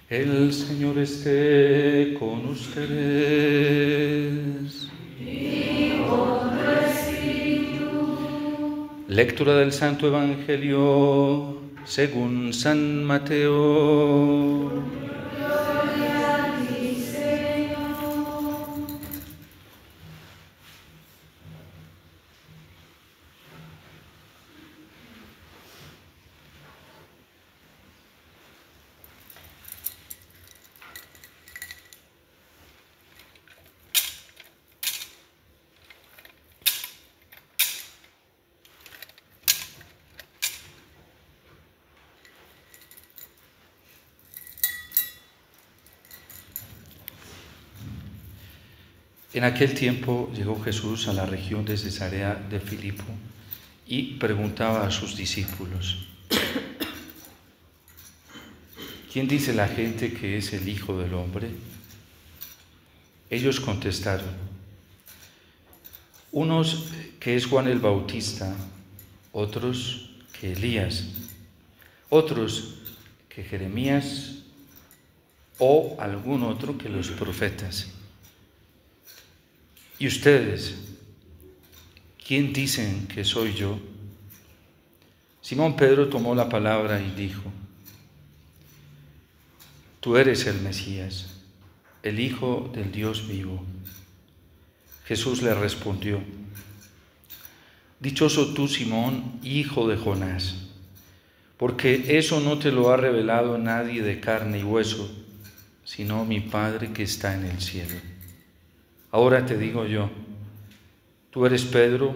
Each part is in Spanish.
El Señor esté con ustedes. Y con tu espíritu. Lectura del Santo Evangelio según San Mateo. Gloria a ti, Señor. En aquel tiempo llegó Jesús a la región de Cesarea de Filipo y preguntaba a sus discípulos: ¿quién dice la gente que es el Hijo del Hombre? Ellos contestaron: unos que es Juan el Bautista, otros que Elías, otros que Jeremías o algún otro que los profetas. ¿Y ustedes, quién dicen que soy yo? Simón Pedro tomó la palabra y dijo: tú eres el Mesías, el Hijo del Dios vivo. Jesús le respondió: dichoso tú, Simón, hijo de Jonás, porque eso no te lo ha revelado nadie de carne y hueso, sino mi Padre que está en el cielo. Ahora te digo yo, tú eres Pedro,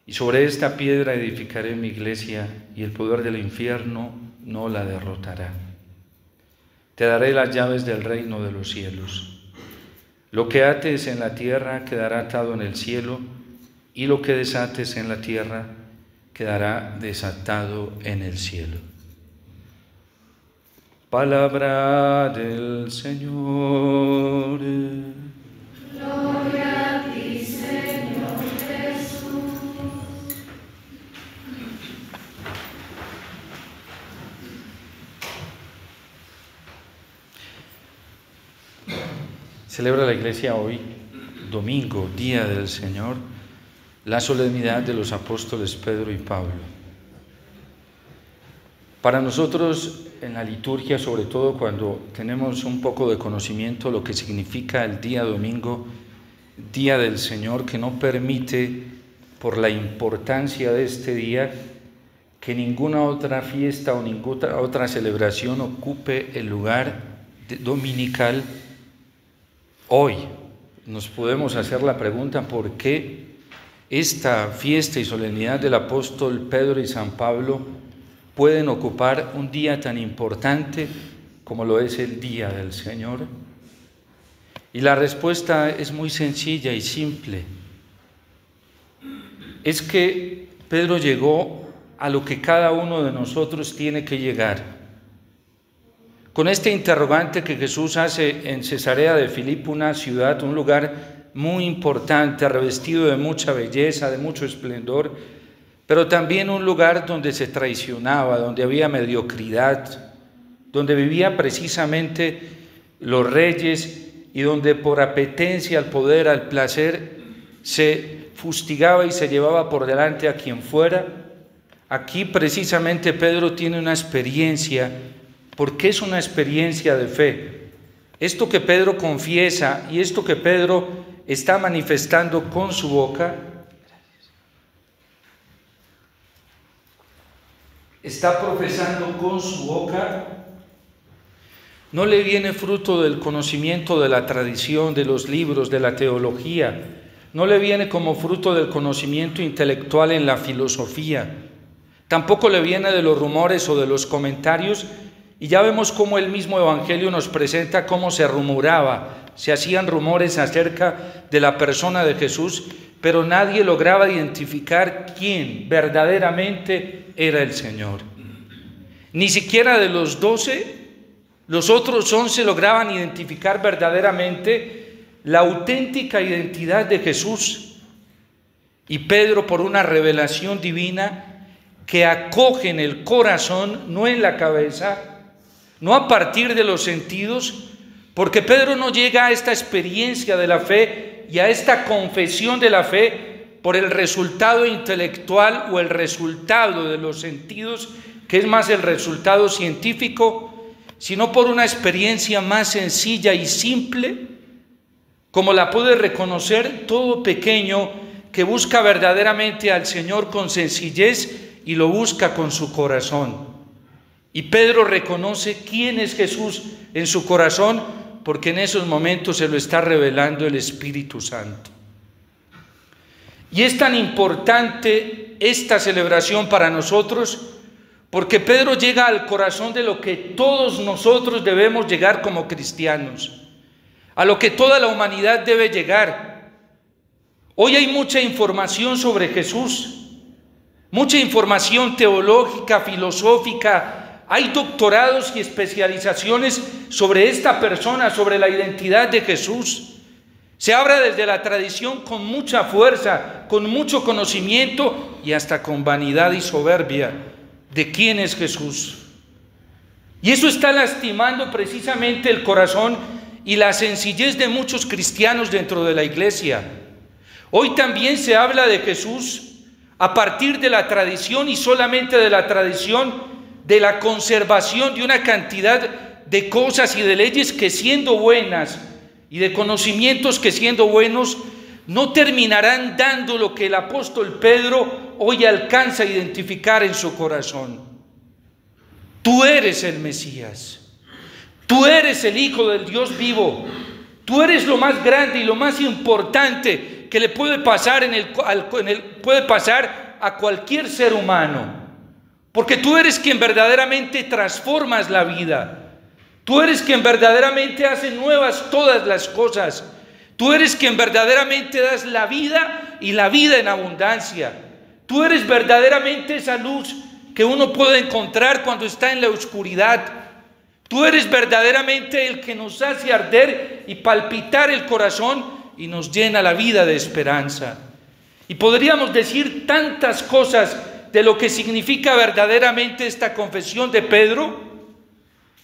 y sobre esta piedra edificaré mi iglesia, y el poder del infierno no la derrotará. Te daré las llaves del reino de los cielos. Lo que ates en la tierra quedará atado en el cielo, y lo que desates en la tierra quedará desatado en el cielo. Palabra del Señor. Gloria a ti, Señor Jesús. Celebra la Iglesia hoy, domingo, Día del Señor, la solemnidad de los apóstoles Pedro y Pablo. Para nosotros, en la liturgia, sobre todo cuando tenemos un poco de conocimiento lo que significa el día domingo, Día del Señor, que no permite, por la importancia de este día, que ninguna otra fiesta o ninguna otra celebración ocupe el lugar dominical. Hoy nos podemos hacer la pregunta: ¿por qué esta fiesta y solemnidad del apóstol Pedro y San Pablo pueden ocupar un día tan importante como lo es el Día del Señor? Y la respuesta es muy sencilla y simple. Es que Pedro llegó a lo que cada uno de nosotros tiene que llegar. Con este interrogante que Jesús hace en Cesarea de Filipo, una ciudad, un lugar muy importante, revestido de mucha belleza, de mucho esplendor, pero también un lugar donde se traicionaba, donde había mediocridad, donde vivían precisamente los reyes y donde por apetencia al poder, al placer, se fustigaba y se llevaba por delante a quien fuera. Aquí precisamente Pedro tiene una experiencia, porque es una experiencia de fe. Esto que Pedro confiesa y esto que Pedro está manifestando con su boca, está profesando con su boca, no le viene fruto del conocimiento de la tradición, de los libros, de la teología, no le viene como fruto del conocimiento intelectual en la filosofía, tampoco le viene de los rumores o de los comentarios, y ya vemos cómo el mismo Evangelio nos presenta cómo se rumoraba, se hacían rumores acerca de la persona de Jesús, pero nadie lograba identificar quién verdaderamente era el Señor. Ni siquiera de los 12, los otros 11 lograban identificar verdaderamente la auténtica identidad de Jesús. Y Pedro, por una revelación divina que acoge en el corazón, no en la cabeza, no a partir de los sentidos, porque Pedro no llega a esta experiencia de la fe y a esta confesión de la fe por el resultado intelectual o el resultado de los sentidos, que es más el resultado científico, sino por una experiencia más sencilla y simple, como la puede reconocer todo pequeño que busca verdaderamente al Señor con sencillez y lo busca con su corazón. Y Pedro reconoce quién es Jesús en su corazón, porque en esos momentos se lo está revelando el Espíritu Santo. Y es tan importante esta celebración para nosotros, porque Pedro llega al corazón de lo que todos nosotros debemos llegar como cristianos, a lo que toda la humanidad debe llegar. Hoy hay mucha información sobre Jesús, mucha información teológica, filosófica. Hay doctorados y especializaciones sobre esta persona, sobre la identidad de Jesús. Se habla desde la tradición con mucha fuerza, con mucho conocimiento y hasta con vanidad y soberbia de quién es Jesús. Y eso está lastimando precisamente el corazón y la sencillez de muchos cristianos dentro de la iglesia. Hoy también se habla de Jesús a partir de la tradición y solamente de la tradición, de la conservación de una cantidad de cosas y de leyes que, siendo buenas, y de conocimientos que, siendo buenos, no terminarán dando lo que el apóstol Pedro hoy alcanza a identificar en su corazón. Tú eres el Mesías, tú eres el Hijo del Dios vivo, tú eres lo más grande y lo más importante que le puede pasar, puede pasar a cualquier ser humano. Porque tú eres quien verdaderamente transformas la vida. Tú eres quien verdaderamente hace nuevas todas las cosas. Tú eres quien verdaderamente das la vida y la vida en abundancia. Tú eres verdaderamente esa luz que uno puede encontrar cuando está en la oscuridad. Tú eres verdaderamente el que nos hace arder y palpitar el corazón y nos llena la vida de esperanza. Y podríamos decir tantas cosas de lo que significa verdaderamente esta confesión de Pedro,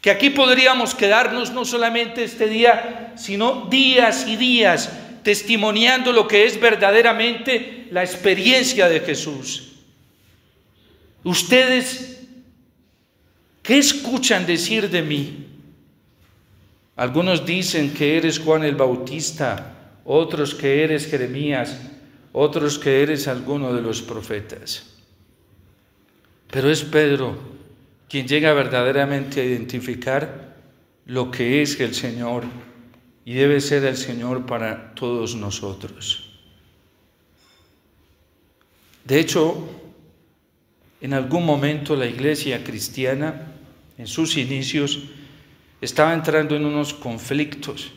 que aquí podríamos quedarnos no solamente este día, sino días y días testimoniando lo que es verdaderamente la experiencia de Jesús. Ustedes, ¿qué escuchan decir de mí? Algunos dicen que eres Juan el Bautista, otros que eres Jeremías, otros que eres alguno de los profetas. Pero es Pedro quien llega verdaderamente a identificar lo que es el Señor y debe ser el Señor para todos nosotros. De hecho, en algún momento la iglesia cristiana, en sus inicios, estaba entrando en unos conflictos.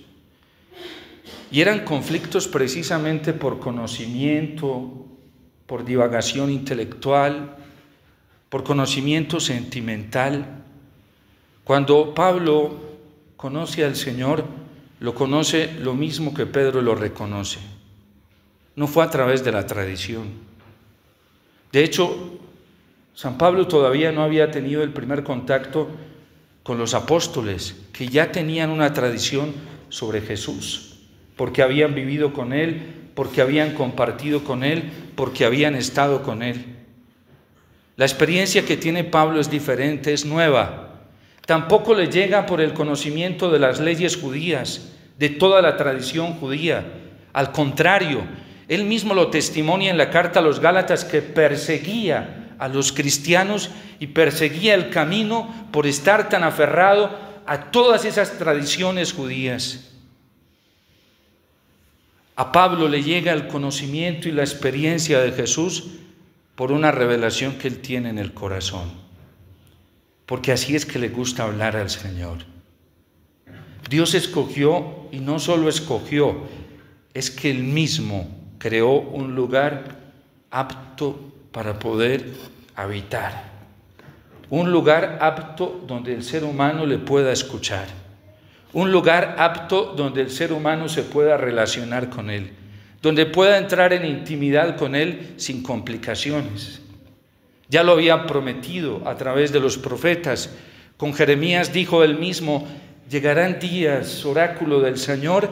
Y eran conflictos precisamente por conocimiento, por divagación intelectual, por conocimiento sentimental. Cuando Pablo conoce al Señor, lo conoce lo mismo que Pedro lo reconoce. No fue a través de la tradición. De hecho, San Pablo todavía no había tenido el primer contacto con los apóstoles, que ya tenían una tradición sobre Jesús, porque habían vivido con Él, porque habían compartido con Él, porque habían estado con Él. La experiencia que tiene Pablo es diferente, es nueva. Tampoco le llega por el conocimiento de las leyes judías, de toda la tradición judía. Al contrario, él mismo lo testimonia en la carta a los Gálatas, que perseguía a los cristianos y perseguía el camino por estar tan aferrado a todas esas tradiciones judías. A Pablo le llega el conocimiento y la experiencia de Jesús por una revelación que él tiene en el corazón, porque así es que le gusta hablar al Señor. Dios escogió, y no solo escogió, es que Él mismo creó un lugar apto para poder habitar, un lugar apto donde el ser humano le pueda escuchar, un lugar apto donde el ser humano se pueda relacionar con Él, donde pueda entrar en intimidad con Él sin complicaciones. Ya lo había prometido a través de los profetas, Con Jeremías dijo él mismo: llegarán días, oráculo del Señor,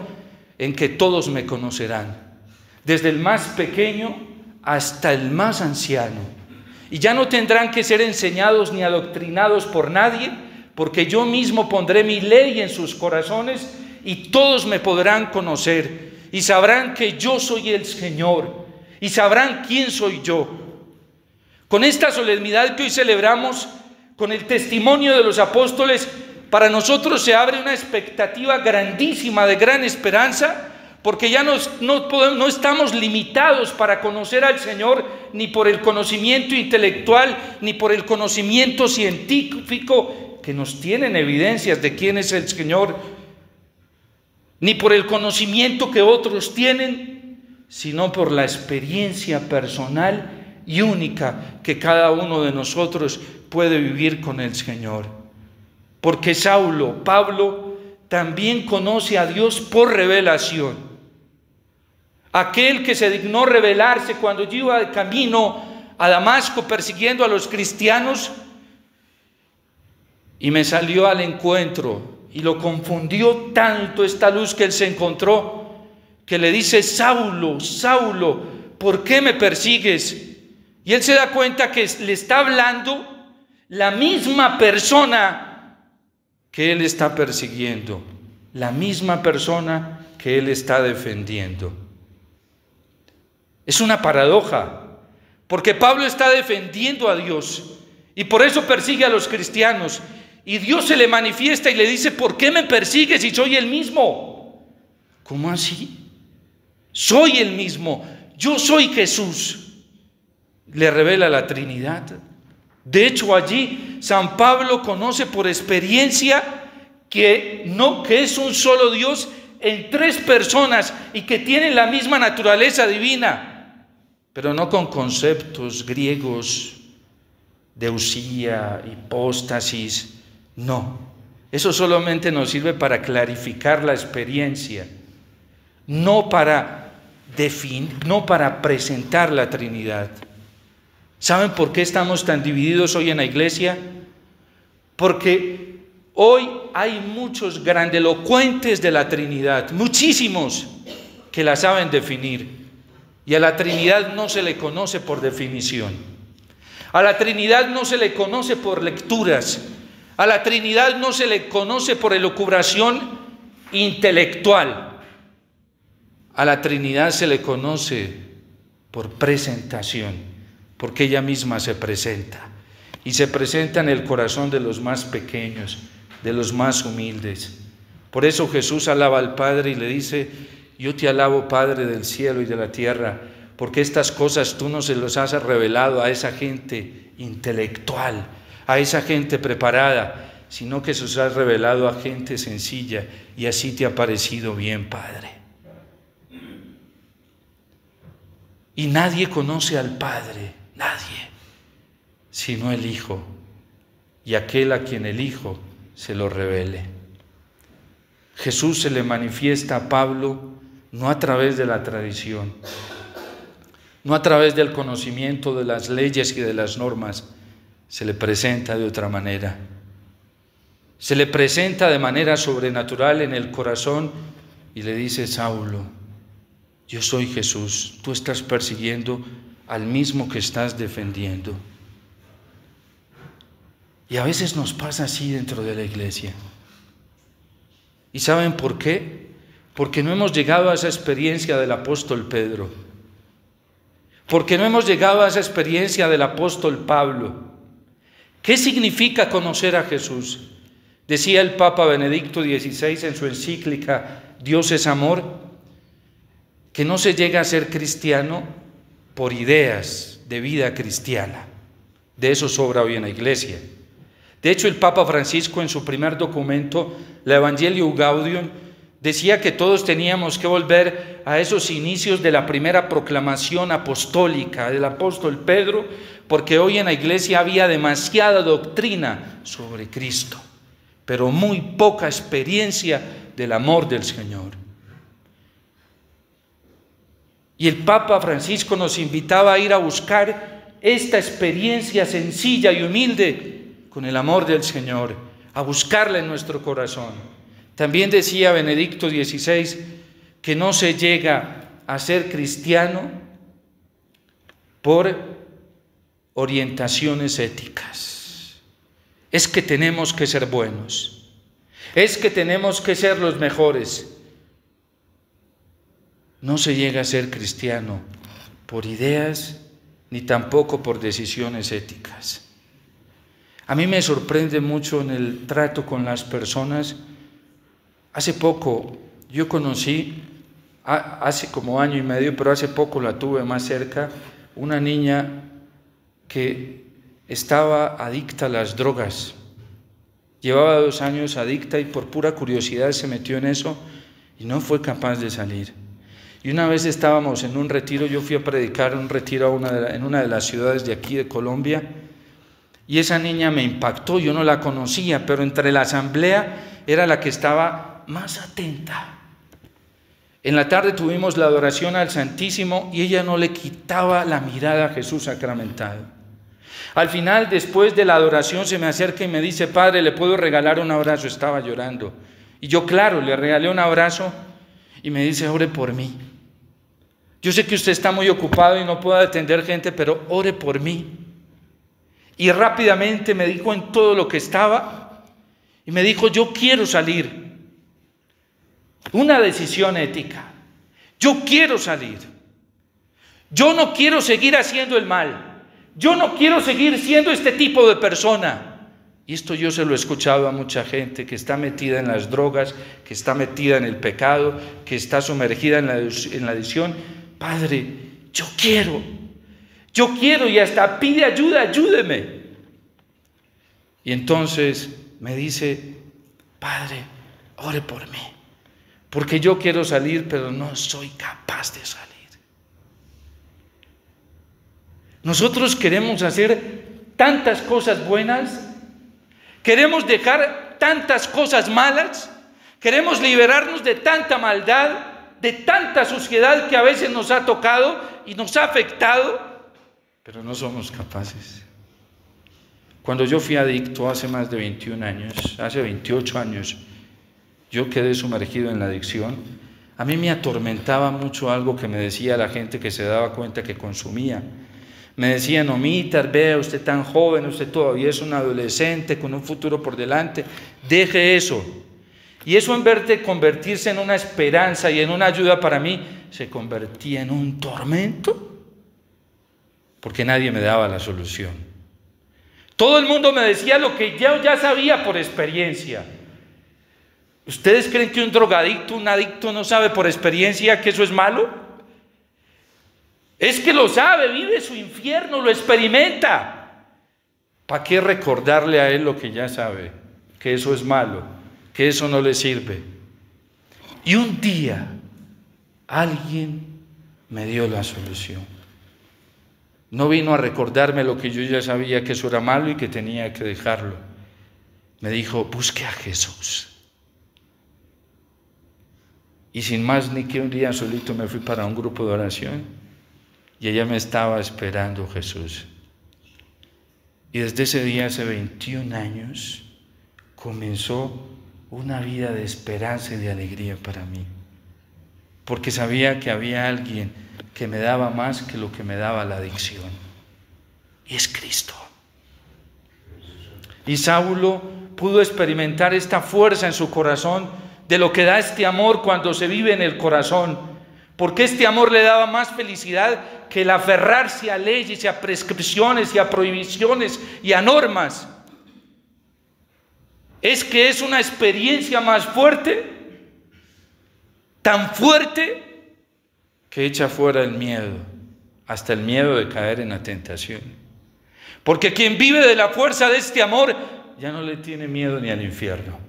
en que todos me conocerán, desde el más pequeño hasta el más anciano. Y ya no tendrán que ser enseñados ni adoctrinados por nadie, porque yo mismo pondré mi ley en sus corazones y todos me podrán conocer y sabrán que yo soy el Señor y sabrán quién soy yo. Con esta solemnidad que hoy celebramos, con el testimonio de los apóstoles, para nosotros se abre una expectativa grandísima de gran esperanza, porque ya no estamos limitados para conocer al Señor ni por el conocimiento intelectual, ni por el conocimiento científico, que nos tienen evidencias de quién es el Señor, ni por el conocimiento que otros tienen, sino por la experiencia personal y única que cada uno de nosotros puede vivir con el Señor. Porque Saulo, Pablo, también conoce a Dios por revelación. Aquel que se dignó revelarse cuando yo iba de camino a Damasco persiguiendo a los cristianos, y me salió al encuentro y lo confundió tanto esta luz que él se encontró, que le dice: Saulo, Saulo, ¿por qué me persigues? Y él se da cuenta que le está hablando la misma persona que él está persiguiendo, la misma persona que él está defendiendo. Es una paradoja, porque Pablo está defendiendo a Dios y por eso persigue a los cristianos, y Dios se le manifiesta y le dice: ¿por qué me persigues si soy el mismo? ¿Cómo así? Soy el mismo, yo soy Jesús. Le revela la Trinidad. De hecho, allí San Pablo conoce por experiencia que es un solo Dios en tres personas y que tienen la misma naturaleza divina, pero no con conceptos griegos de eusía, hipóstasis. No, eso solamente nos sirve para clarificar la experiencia, no para presentar la Trinidad. ¿Saben por qué estamos tan divididos hoy en la iglesia? Porque hoy hay muchos grandilocuentes de la Trinidad, muchísimos que la saben definir, y a la Trinidad no se le conoce por definición. A la Trinidad no se le conoce por lecturas. A la Trinidad no se le conoce por elucubración intelectual. A la Trinidad se le conoce por presentación, porque ella misma se presenta, y se presenta en el corazón de los más pequeños, de los más humildes. Por eso Jesús alaba al Padre y le dice: yo te alabo, Padre del cielo y de la tierra, porque estas cosas tú no se las has revelado a esa gente intelectual, a esa gente preparada, sino que se los has revelado a gente sencilla, y así te ha parecido bien, Padre. Y nadie conoce al Padre, nadie, sino el Hijo, y aquel a quien el Hijo se lo revele. Jesús se le manifiesta a Pablo no a través de la tradición, no a través del conocimiento de las leyes y de las normas, se le presenta de otra manera. Se le presenta de manera sobrenatural en el corazón y le dice: Saulo, yo soy Jesús, tú estás persiguiendo al mismo que estás defendiendo. Y a veces nos pasa así dentro de la iglesia. ¿Y saben por qué? Porque no hemos llegado a esa experiencia del apóstol Pedro. Porque no hemos llegado a esa experiencia del apóstol Pablo. ¿Qué significa conocer a Jesús? Decía el Papa Benedicto XVI en su encíclica Dios es amor, que no se llega a ser cristiano por ideas de vida cristiana. De eso sobra hoy en la iglesia. De hecho, el Papa Francisco en su primer documento, la Evangelii Gaudium, decía que todos teníamos que volver a esos inicios de la primera proclamación apostólica del apóstol Pedro, porque hoy en la iglesia había demasiada doctrina sobre Cristo, pero muy poca experiencia del amor del Señor. Y el Papa Francisco nos invitaba a ir a buscar esta experiencia sencilla y humilde con el amor del Señor, a buscarla en nuestro corazón. También decía Benedicto XVI que no se llega a ser cristiano por orientaciones éticas. Es que tenemos que ser buenos, es que tenemos que ser los mejores. No se llega a ser cristiano por ideas ni tampoco por decisiones éticas. A mí me sorprende mucho en el trato con las personas. Hace poco yo conocí, hace como año y medio, pero hace poco la tuve más cerca, una niña que estaba adicta a las drogas. Llevaba 2 años adicta y por pura curiosidad se metió en eso y no fue capaz de salir. Y una vez estábamos en un retiro, yo fui a predicar un retiro en una de las ciudades de aquí de Colombia, y esa niña me impactó. Yo no la conocía, pero entre la asamblea era la que estaba más atenta. En la tarde tuvimos la adoración al Santísimo y ella no le quitaba la mirada a Jesús sacramentado. Al final, después de la adoración, se me acerca y me dice: Padre, ¿le puedo regalar un abrazo? Estaba llorando. Y yo, claro, le regalé un abrazo y me dice: ore por mí. Yo sé que usted está muy ocupado y no puede atender gente, pero ore por mí. Y rápidamente me dijo en todo lo que estaba y me dijo: yo quiero salir. Una decisión ética. Yo quiero salir. Yo no quiero seguir haciendo el mal. Yo no quiero seguir siendo este tipo de persona. Y esto yo se lo he escuchado a mucha gente que está metida en las drogas, que está metida en el pecado, que está sumergida en la adicción. Padre, yo quiero, y hasta pide ayuda, ayúdeme. Y entonces me dice: Padre, ore por mí, porque yo quiero salir, pero no soy capaz de salir. Nosotros queremos hacer tantas cosas buenas, queremos dejar tantas cosas malas, queremos liberarnos de tanta maldad, de tanta suciedad que a veces nos ha tocado y nos ha afectado, pero no somos capaces. Cuando yo fui adicto hace más de 21 años, hace 28 años, yo quedé sumergido en la adicción. A mí me atormentaba mucho algo que me decía la gente que se daba cuenta que consumía. Me decían: Omitar, vea, usted tan joven, usted todavía es un adolescente con un futuro por delante, deje eso. Y eso, en vez de convertirse en una esperanza y en una ayuda para mí, se convertía en un tormento, porque nadie me daba la solución. Todo el mundo me decía lo que yo ya sabía por experiencia. ¿Ustedes creen que un drogadicto, un adicto no sabe por experiencia que eso es malo? Es que lo sabe, vive su infierno, lo experimenta. ¿Para qué recordarle a él lo que ya sabe? Que eso es malo, que eso no le sirve. Y un día alguien me dio la solución. No vino a recordarme lo que yo ya sabía, que eso era malo y que tenía que dejarlo. Me dijo: busque a Jesús. Y sin más ni que un día solito me fui para un grupo de oración y ella me estaba esperando, Jesús. Y desde ese día, hace 21 años, comenzó una vida de esperanza y de alegría para mí, porque sabía que había alguien que me daba más que lo que me daba la adicción, y es Cristo. Y Saulo pudo experimentar esta fuerza en su corazón de lo que da este amor cuando se vive en el corazón, porque este amor le daba más felicidad que el aferrarse a leyes y a prescripciones y a prohibiciones y a normas. Es que es una experiencia más fuerte, tan fuerte, que echa fuera el miedo, hasta el miedo de caer en la tentación. Porque quien vive de la fuerza de este amor ya no le tiene miedo ni al infierno.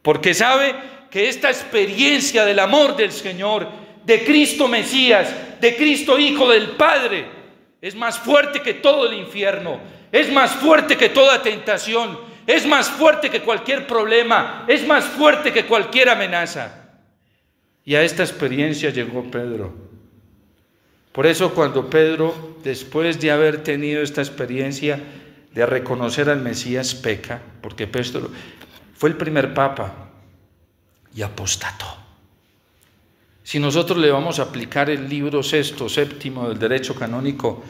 Porque sabe que esta experiencia del amor del Señor, de Cristo Mesías, de Cristo Hijo del Padre, es más fuerte que todo el infierno, es más fuerte que toda tentación, es más fuerte que cualquier problema, es más fuerte que cualquier amenaza. Y a esta experiencia llegó Pedro. Por eso cuando Pedro, después de haber tenido esta experiencia, de reconocer al Mesías peca, porque Pedro fue el primer papa y apostató. Si nosotros le vamos a aplicar el libro sexto, séptimo del derecho canónico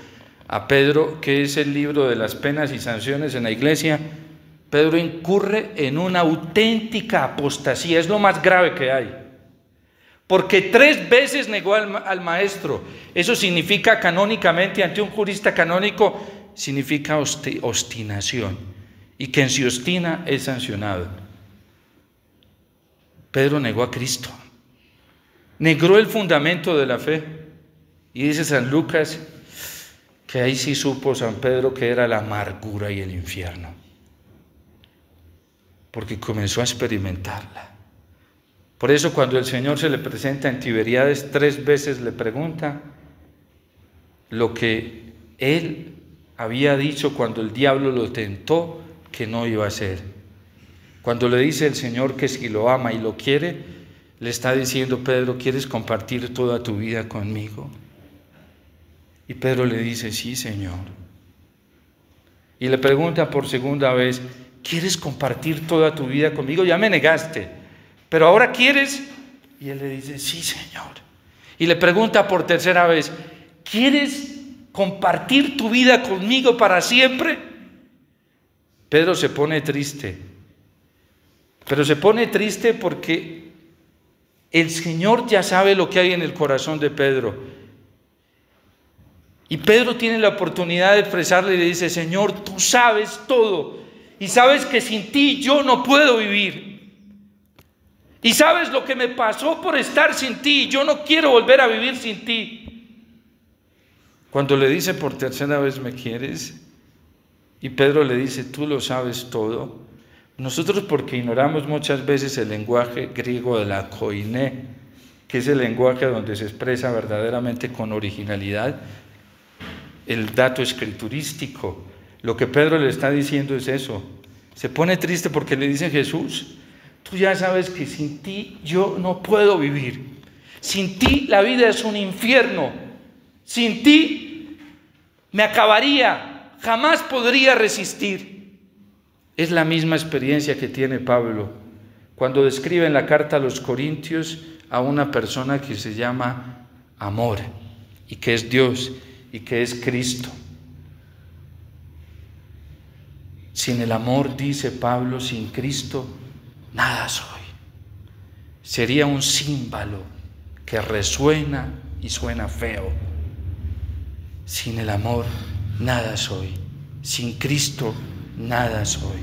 a Pedro, que es el libro de las penas y sanciones en la iglesia, Pedro incurre en una auténtica apostasía, es lo más grave que hay. Porque 3 veces negó al maestro. Eso significa canónicamente, ante un jurista canónico, significa obstinación. Y quien se obstina es sancionado. Pedro negó a Cristo. Negó el fundamento de la fe. Y dice San Lucas que ahí sí supo San Pedro que era la amargura y el infierno. Porque comenzó a experimentarla. Por eso cuando el Señor se le presenta en Tiberíades 3 veces le pregunta lo que él había dicho cuando el diablo lo tentó que no iba a hacer. Cuando le dice el Señor que si lo ama y lo quiere, le está diciendo: Pedro, ¿quieres compartir toda tu vida conmigo? Y Pedro le dice: sí, Señor. Y le pregunta por segunda vez: ¿quieres compartir toda tu vida conmigo? Ya me negaste. ¿Pero ahora quieres? Y él le dice: sí, Señor. Y le pregunta por tercera vez: ¿quieres compartir tu vida conmigo para siempre? Pedro se pone triste. Pero se pone triste porque el Señor ya sabe lo que hay en el corazón de Pedro. Y Pedro tiene la oportunidad de expresarle y le dice: Señor, tú sabes todo. Y sabes que sin ti yo no puedo vivir. Y sabes lo que me pasó por estar sin ti. Yo no quiero volver a vivir sin ti. Cuando le dice por tercera vez: ¿me quieres? Y Pedro le dice: tú lo sabes todo. Nosotros, porque ignoramos muchas veces el lenguaje griego de la koiné, que es el lenguaje donde se expresa verdaderamente con originalidad el dato escriturístico, lo que Pedro le está diciendo es eso. Se pone triste porque le dice: Jesús, tú ya sabes que sin ti yo no puedo vivir. Sin ti la vida es un infierno. Sin ti me acabaría. Jamás podría resistir. Es la misma experiencia que tiene Pablo cuando describe en la carta a los Corintios a una persona que se llama amor y que es Dios y que es Cristo. Sin el amor, dice Pablo, sin Cristo, nada soy. Sería un címbalo que resuena y suena feo. Sin el amor, nada soy. Sin Cristo, nada soy.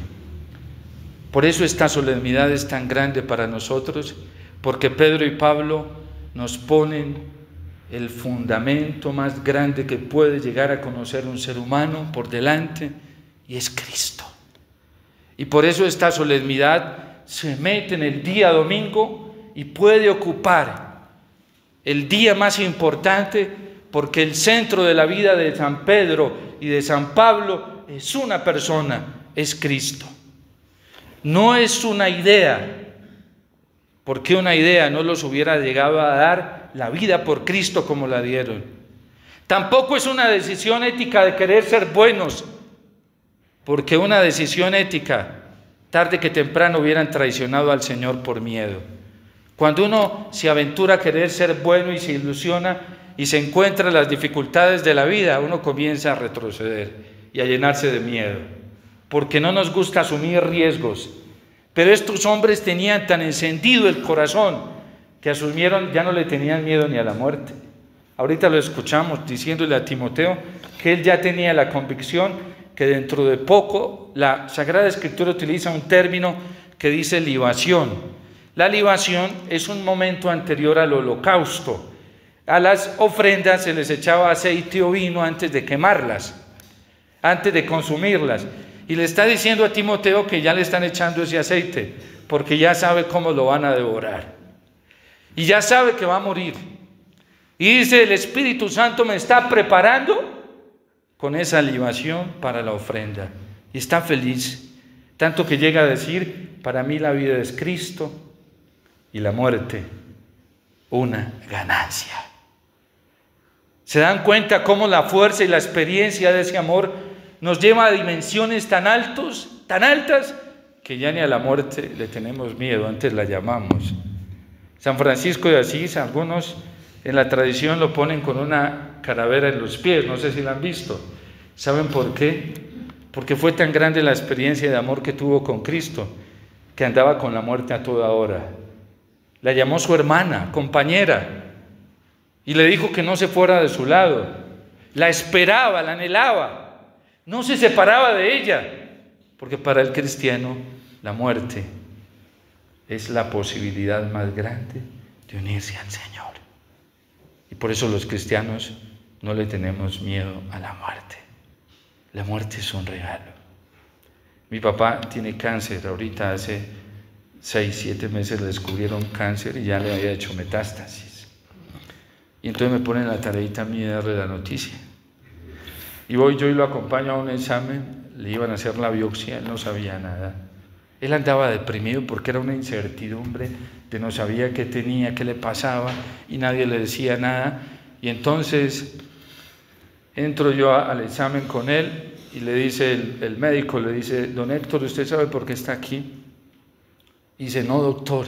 Por eso esta solemnidad es tan grande para nosotros, porque Pedro y Pablo nos ponen el fundamento más grande que puede llegar a conocer un ser humano por delante, y es Cristo. Y por eso esta solemnidad se mete en el día domingo y puede ocupar el día más importante, porque el centro de la vida de San Pedro y de San Pablo es una persona, es Cristo. No es una idea, porque una idea no los hubiera llegado a dar la vida por Cristo como la dieron. Tampoco es una decisión ética de querer ser buenos, porque una decisión ética, tarde que temprano hubieran traicionado al Señor por miedo. Cuando uno se aventura a querer ser bueno y se ilusiona y se encuentra en las dificultades de la vida, uno comienza a retroceder y a llenarse de miedo, porque no nos gusta asumir riesgos. Pero estos hombres tenían tan encendido el corazón que asumieron, ya no le tenían miedo ni a la muerte. Ahorita lo escuchamos diciéndole a Timoteo que él ya tenía la convicción que dentro de poco la Sagrada Escritura utiliza un término que dice libación. La libación es un momento anterior al holocausto. A las ofrendas se les echaba aceite o vino antes de quemarlas, antes de consumirlas. Y le está diciendo a Timoteo que ya le están echando ese aceite, porque ya sabe cómo lo van a devorar. Y ya sabe que va a morir. Y dice: el Espíritu Santo me está preparando con esa libación para la ofrenda. Y está feliz, tanto que llega a decir: para mí la vida es Cristo y la muerte una ganancia. ¿Se dan cuenta cómo la fuerza y la experiencia de ese amor nos lleva a dimensiones tan altas, que ya ni a la muerte le tenemos miedo, antes la llamamos. San Francisco de Asís, algunos en la tradición lo ponen con una calavera en los pies, no sé si la han visto. ¿Saben por qué? Porque fue tan grande la experiencia de amor que tuvo con Cristo, que andaba con la muerte a toda hora. La llamó su hermana, compañera, y le dijo que no se fuera de su lado. La esperaba, la anhelaba, no se separaba de ella, porque para el cristiano la muerte es la posibilidad más grande de unirse al Señor. Y por eso los cristianos no le tenemos miedo a la muerte. La muerte es un regalo. Mi papá tiene cáncer, ahorita hace 6, 7 meses le descubrieron cáncer y ya le había hecho metástasis. Y entonces me ponen la tareita a mí de darle la noticia. Y voy yo y lo acompaño a un examen, le iban a hacer la biopsia, él no sabía nada. Él andaba deprimido porque era una incertidumbre de no sabía qué tenía, qué le pasaba y nadie le decía nada. Y entonces entro yo al examen con él y le dice el médico, le dice: don Héctor, ¿usted sabe por qué está aquí? Y dice: no, doctor.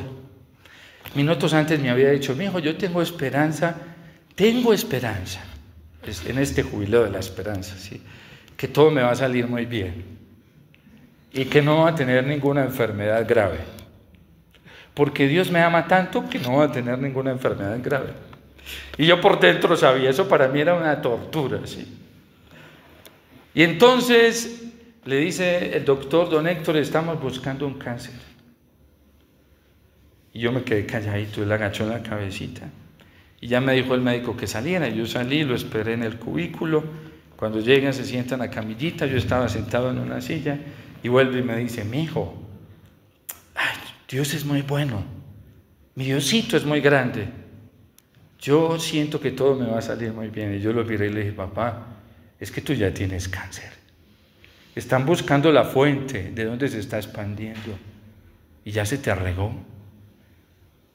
Minutos antes me había dicho: mi hijo, yo tengo esperanza en este jubileo de la esperanza, ¿sí? Que todo me va a salir muy bien y que no va a tener ninguna enfermedad grave, porque Dios me ama tanto que no va a tener ninguna enfermedad grave. Y yo por dentro sabía, eso para mí era una tortura, ¿sí? Y entonces le dice el doctor: don Héctor, estamos buscando un cáncer. Y yo me quedé calladito, él agachó la cabecita. Y ya me dijo el médico que saliera. Yo salí, lo esperé en el cubículo. Cuando llegan, se sientan a camillita, yo estaba sentado en una silla, y vuelve y me dice: mi hijo, ay, Dios es muy bueno, mi Diosito es muy grande. Yo siento que todo me va a salir muy bien. Y yo lo miré y le dije: papá, es que tú ya tienes cáncer. Están buscando la fuente de donde se está expandiendo y ya se te regó.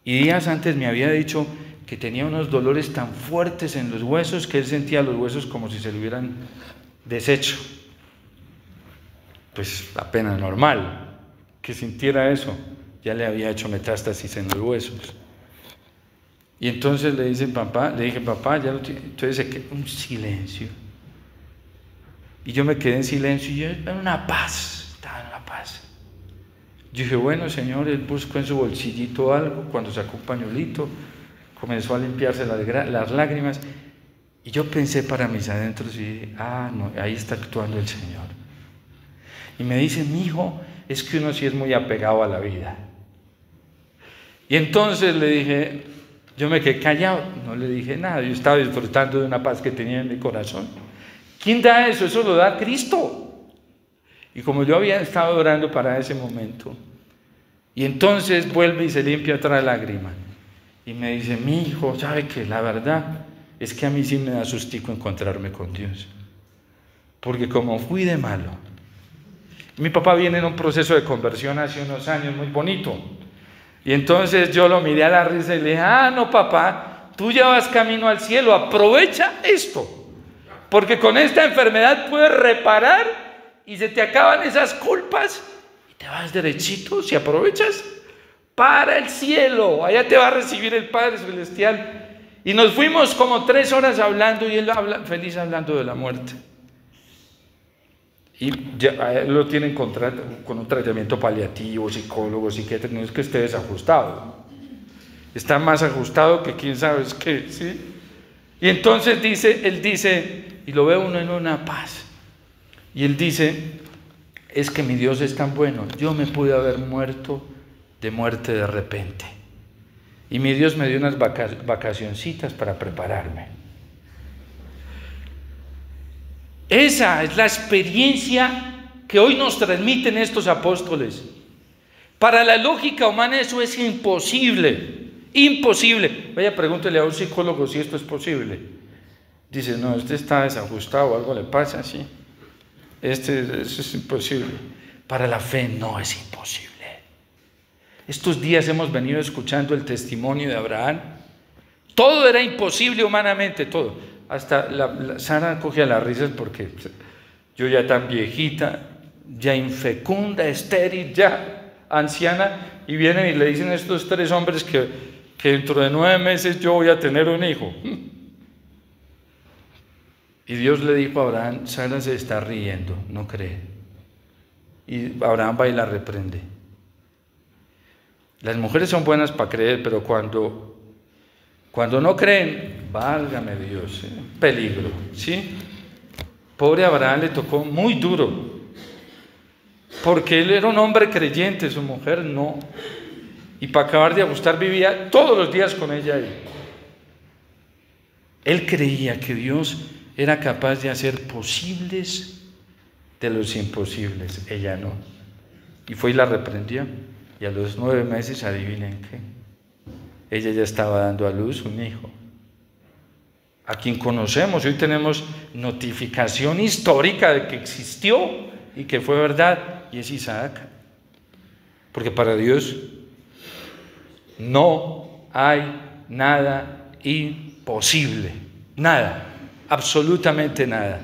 Y días antes me había dicho que tenía unos dolores tan fuertes en los huesos que él sentía los huesos como si se le hubieran deshecho. Pues apenas normal que sintiera eso, ya le había hecho metástasis en los huesos. Y entonces le dije: papá, ya lo tiene. Entonces un silencio. Y yo me quedé en silencio y yo estaba en una paz. Yo dije: bueno, Señor. Él buscó en su bolsillito algo, cuando sacó un pañuelito, comenzó a limpiarse las lágrimas. Y yo pensé para mis adentros y dije: no, ahí está actuando el Señor. Y me dice: mi hijo, es que uno sí es muy apegado a la vida. Y entonces le dije, yo me quedé callado, no le dije nada, yo estaba disfrutando de una paz que tenía en mi corazón. ¿Quién da eso? Eso lo da Cristo. Y como yo había estado orando para ese momento, y entonces vuelve y se limpia otra lágrima, y me dice: mi hijo, ¿sabe qué? La verdad es que a mí sí me da sustico encontrarme con Dios, porque como fui de malo, mi papá viene en un proceso de conversión hace unos años muy bonito, y entonces yo lo miré a la risa y le dije: no, papá, tú ya vas camino al cielo, aprovecha esto, porque con esta enfermedad puedes reparar y se te acaban esas culpas y te vas derechito, si aprovechas, para el cielo, allá te va a recibir el Padre Celestial. Y nos fuimos como 3 horas hablando, y él feliz hablando de la muerte. Y ya lo tienen con un tratamiento paliativo, psicólogo, psiquiatra. No es que esté desajustado, está más ajustado que quién sabe es qué, ¿sí? Y entonces él dice, y lo ve uno en una paz, y él dice: es que mi Dios es tan bueno, yo me pude haber muerto de muerte de repente, y mi Dios me dio unas vacacioncitas para prepararme. Esa es la experiencia que hoy nos transmiten estos apóstoles. Para la lógica humana eso es imposible. Vaya, pregúntele a un psicólogo si esto es posible. Dice: no, este está desajustado, algo le pasa, ¿sí? Eso es imposible. Para la fe no es imposible. Estos días hemos venido escuchando el testimonio de Abraham. Todo era imposible humanamente, todo. Hasta Sara cogía las risas porque yo ya tan viejita, ya infecunda, estéril, ya anciana, y vienen y le dicen a estos 3 hombres que dentro de 9 meses yo voy a tener un hijo. Y Dios le dijo a Abraham, Sara se está riendo, no cree. Y Abraham va y la reprende. Las mujeres son buenas para creer, pero cuando no creen, válgame Dios, peligro, ¿sí? Pobre Abraham le tocó muy duro, porque él era un hombre creyente, su mujer no. Y para acabar de ajustar vivía todos los días con ella ahí. Él creía que Dios era capaz de hacer posibles de los imposibles, ella no. Y fue y la reprendió. Y a los 9 meses, adivinen qué, ella ya estaba dando a luz un hijo, a quien conocemos. Hoy tenemos notificación histórica de que existió y que fue verdad, y es Isaac. Porque para Dios no hay nada imposible, nada, absolutamente nada.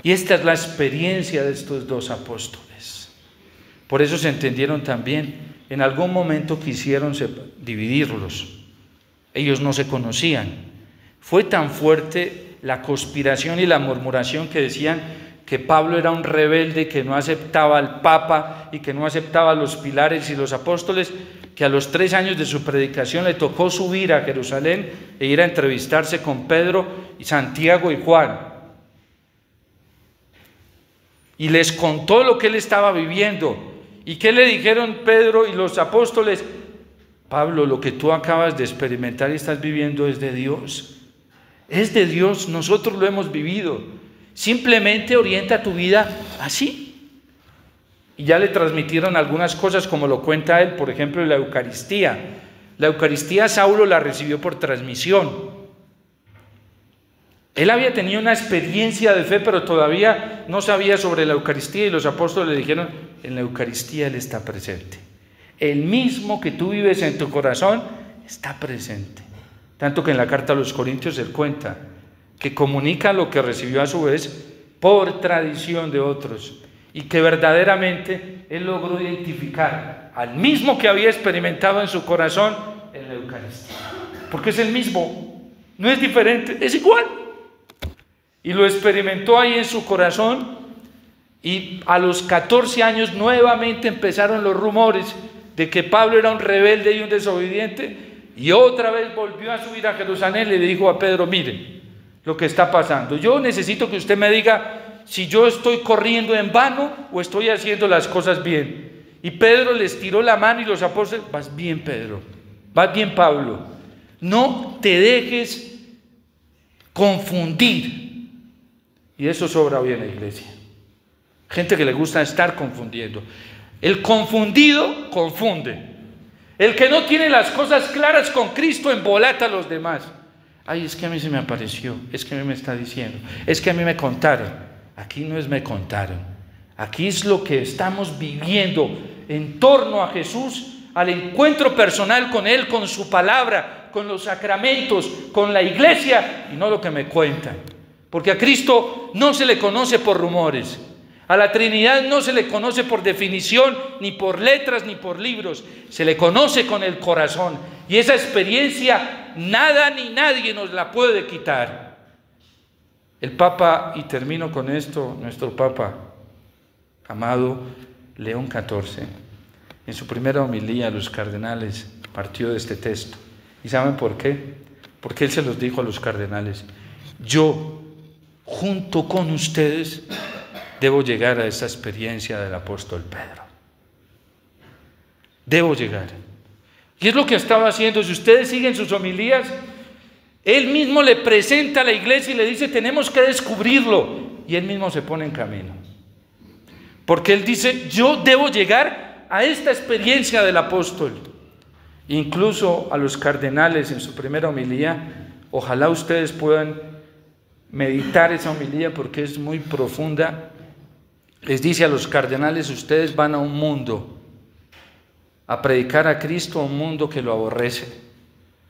Y esta es la experiencia de estos 2 apóstoles. Por eso se entendieron también. En algún momento quisieron dividirlos. Ellos no se conocían. Fue tan fuerte la conspiración y la murmuración que decían que Pablo era un rebelde, que no aceptaba al Papa y que no aceptaba a los pilares y los apóstoles, que a los 3 años de su predicación le tocó subir a Jerusalén e ir a entrevistarse con Pedro y Santiago y Juan. Y les contó lo que él estaba viviendo. ¿Y qué le dijeron Pedro y los apóstoles? Pablo, lo que tú acabas de experimentar y estás viviendo es de Dios. Es de Dios, nosotros lo hemos vivido. Simplemente orienta tu vida así. Y ya le transmitieron algunas cosas, como lo cuenta él, por ejemplo, la Eucaristía. La Eucaristía Saulo la recibió por transmisión. Él había tenido una experiencia de fe, pero todavía no sabía sobre la Eucaristía, y los apóstoles le dijeron, en la Eucaristía Él está presente. El mismo que tú vives en tu corazón está presente. Tanto que en la carta a los Corintios él cuenta que comunica lo que recibió a su vez por tradición de otros, y que verdaderamente él logró identificar al mismo que había experimentado en su corazón en la Eucaristía. Porque es el mismo, no es diferente, es igual. Y lo experimentó ahí en su corazón, y a los 14 años nuevamente empezaron los rumores de que Pablo era un rebelde y un desobediente, y otra vez volvió a subir a Jerusalén y le dijo a Pedro, mire lo que está pasando, yo necesito que usted me diga si yo estoy corriendo en vano o estoy haciendo las cosas bien. Y Pedro les tiró la mano y los apóstoles, vas bien Pedro, vas bien Pablo, no te dejes confundir. Y eso sobra hoy en la iglesia. Gente que le gusta estar confundiendo. El confundido confunde. El que no tiene las cosas claras con Cristo embolata a los demás. Ay, es que a mí se me apareció, es que a mí me está diciendo, es que a mí me contaron. Aquí no es me contaron. Aquí es lo que estamos viviendo en torno a Jesús, al encuentro personal con Él, con su palabra, con los sacramentos, con la iglesia, y no lo que me cuentan. Porque a Cristo no se le conoce por rumores. A la Trinidad no se le conoce por definición, ni por letras, ni por libros. Se le conoce con el corazón. Y esa experiencia nada ni nadie nos la puede quitar. El Papa, y termino con esto, nuestro Papa amado León XIV, en su primera homilía a los cardenales partió de este texto. ¿Y saben por qué? Porque él se los dijo a los cardenales: yo, junto con ustedes, debo llegar a esa experiencia del apóstol Pedro. Debo llegar. Y es lo que estaba haciendo. Si ustedes siguen sus homilías, él mismo le presenta a la iglesia y le dice: tenemos que descubrirlo. Y él mismo se pone en camino. Porque él dice: yo debo llegar a esta experiencia del apóstol. Incluso a los cardenales en su primera homilía, ojalá ustedes puedan meditar esa homilía porque es muy profunda. Les dice a los cardenales: ustedes van a un mundo a predicar a Cristo, a un mundo que lo aborrece,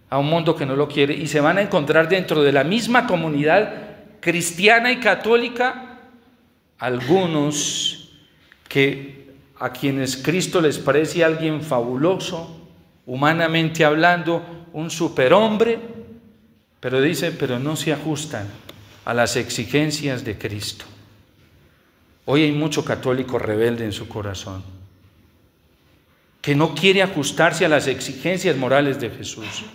a un mundo que no lo quiere, y se van a encontrar dentro de la misma comunidad cristiana y católica algunos que a quienes Cristo les parece alguien fabuloso, humanamente hablando, un superhombre, pero dice, pero no se ajustan a las exigencias de Cristo. Hoy hay mucho católico rebelde en su corazón, que no quiere ajustarse a las exigencias morales de Jesús.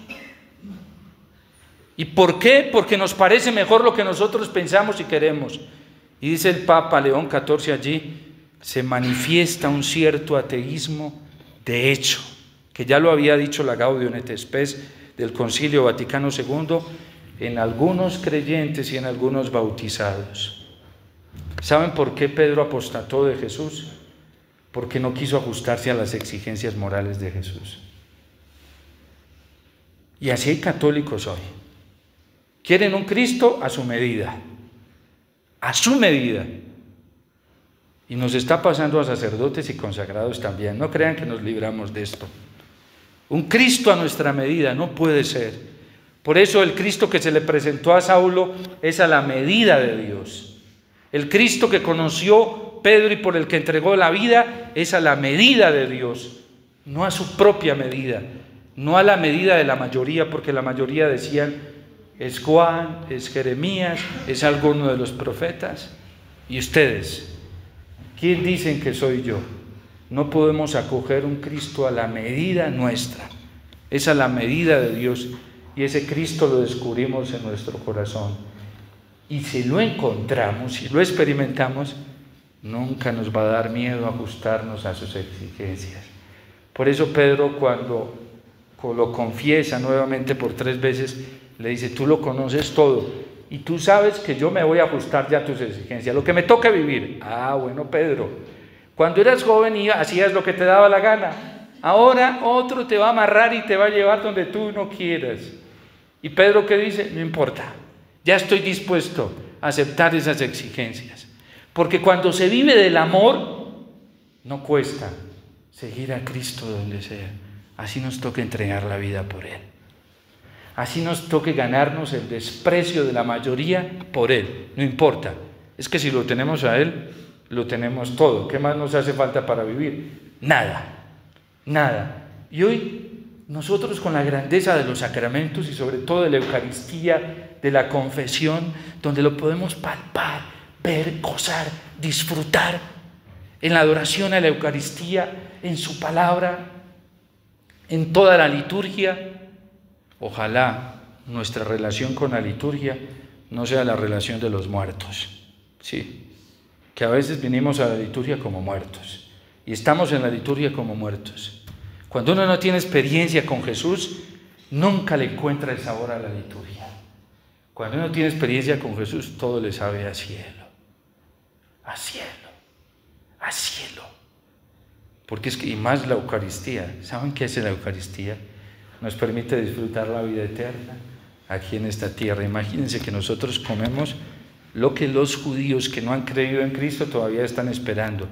¿Y por qué? Porque nos parece mejor lo que nosotros pensamos y queremos. Y dice el Papa León XIV allí, se manifiesta un cierto ateísmo de hecho, que ya lo había dicho la Gaudium et Spes del Concilio Vaticano II, en algunos creyentes y en algunos bautizados. ¿Saben por qué Pedro apostató de Jesús? Porque no quiso ajustarse a las exigencias morales de Jesús. Y así hay católicos hoy. Quieren un Cristo a su medida. A su medida. Y nos está pasando a sacerdotes y consagrados también. No crean que nos libramos de esto. Un Cristo a nuestra medida no puede ser. Por eso el Cristo que se le presentó a Saulo es a la medida de Dios. El Cristo que conoció Pedro y por el que entregó la vida es a la medida de Dios, no a su propia medida, no a la medida de la mayoría, porque la mayoría decían, es Juan, es Jeremías, es alguno de los profetas. ¿Y ustedes? ¿Quién dicen que soy yo? No podemos acoger un Cristo a la medida nuestra, es a la medida de Dios, y ese Cristo lo descubrimos en nuestro corazón. Y si lo encontramos, si lo experimentamos, nunca nos va a dar miedo ajustarnos a sus exigencias. Por eso Pedro, cuando lo confiesa nuevamente por 3 veces, le dice, tú lo conoces todo y tú sabes que yo me voy a ajustar ya a tus exigencias, lo que me toca vivir. Bueno, Pedro, cuando eras joven hacías lo que te daba la gana, ahora otro te va a amarrar y te va a llevar donde tú no quieras. Y Pedro, ¿qué dice? No importa, ya estoy dispuesto a aceptar esas exigencias, porque cuando se vive del amor no cuesta seguir a Cristo donde sea, así nos toca entregar la vida por Él. Así nos toque ganarnos el desprecio de la mayoría por Él, no importa. Es que si lo tenemos a Él, lo tenemos todo. ¿Qué más nos hace falta para vivir? Nada, nada. Y hoy nosotros con la grandeza de los sacramentos y sobre todo de la Eucaristía, de la confesión, donde lo podemos palpar, ver, gozar, disfrutar, en la adoración a la Eucaristía, en su palabra, en toda la liturgia. Ojalá nuestra relación con la liturgia no sea la relación de los muertos, sí, que a veces venimos a la liturgia como muertos y estamos en la liturgia como muertos. Cuando uno no tiene experiencia con Jesús, nunca le encuentra el sabor a la liturgia. Cuando uno tiene experiencia con Jesús, todo le sabe a cielo, a cielo, a cielo. Porque es que, y más la Eucaristía, ¿saben qué es la Eucaristía? Nos permite disfrutar la vida eterna aquí en esta tierra. Imagínense que nosotros comemos lo que los judíos que no han creído en Cristo todavía están esperando.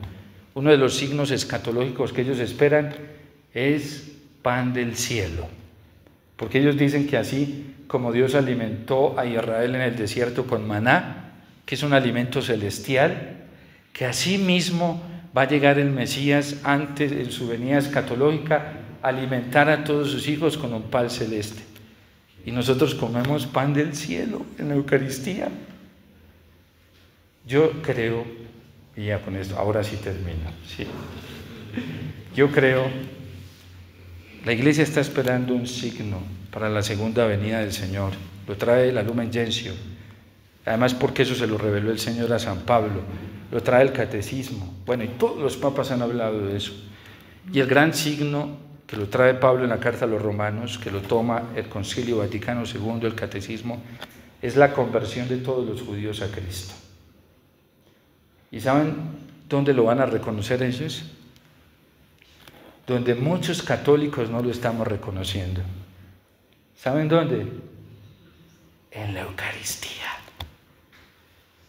Uno de los signos escatológicos que ellos esperan es pan del cielo, porque ellos dicen que así como Dios alimentó a Israel en el desierto con maná, que es un alimento celestial, que así mismo va a llegar el Mesías antes, en su venida escatológica, alimentar a todos sus hijos con un pan celeste. Y nosotros comemos pan del cielo en la Eucaristía. Yo creo, y ya con esto, ahora sí termino, sí. Yo creo, la Iglesia está esperando un signo para la segunda venida del Señor. Lo trae la Lumen Gentium. Además, porque eso se lo reveló el Señor a San Pablo. Lo trae el Catecismo. Bueno, y todos los papas han hablado de eso. Y el gran signo que lo trae Pablo en la carta a los Romanos, que lo toma el Concilio Vaticano II, el Catecismo, es la conversión de todos los judíos a Cristo. ¿Y saben dónde lo van a reconocer ellos? Donde muchos católicos no lo estamos reconociendo. ¿Saben dónde? En la Eucaristía.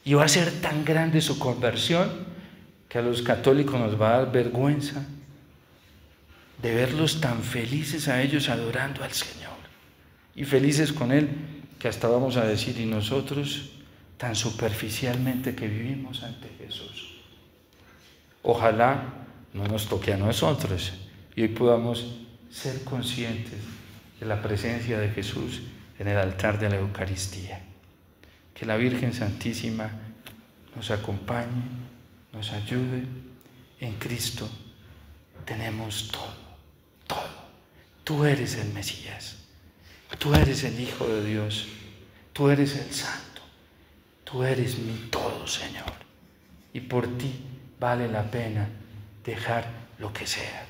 Y va a ser tan grande su conversión que a los católicos nos va a dar vergüenza de verlos tan felices a ellos adorando al Señor y felices con Él, que hasta vamos a decir, y nosotros tan superficialmente que vivimos ante Jesús. Ojalá no nos toque a nosotros y hoy podamos ser conscientes de la presencia de Jesús en el altar de la Eucaristía. Que la Virgen Santísima nos acompañe, nos ayude. En Cristo tenemos todo, todo. Tú eres el Mesías, tú eres el Hijo de Dios, tú eres el Santo, tú eres mi todo, Señor. Y por ti vale la pena dejar lo que sea.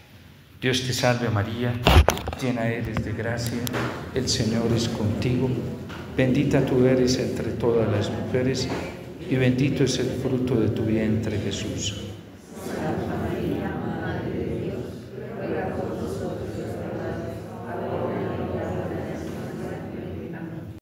Dios te salve María, llena eres de gracia, el Señor es contigo, bendita tú eres entre todas las mujeres y bendito es el fruto de tu vientre, Jesús.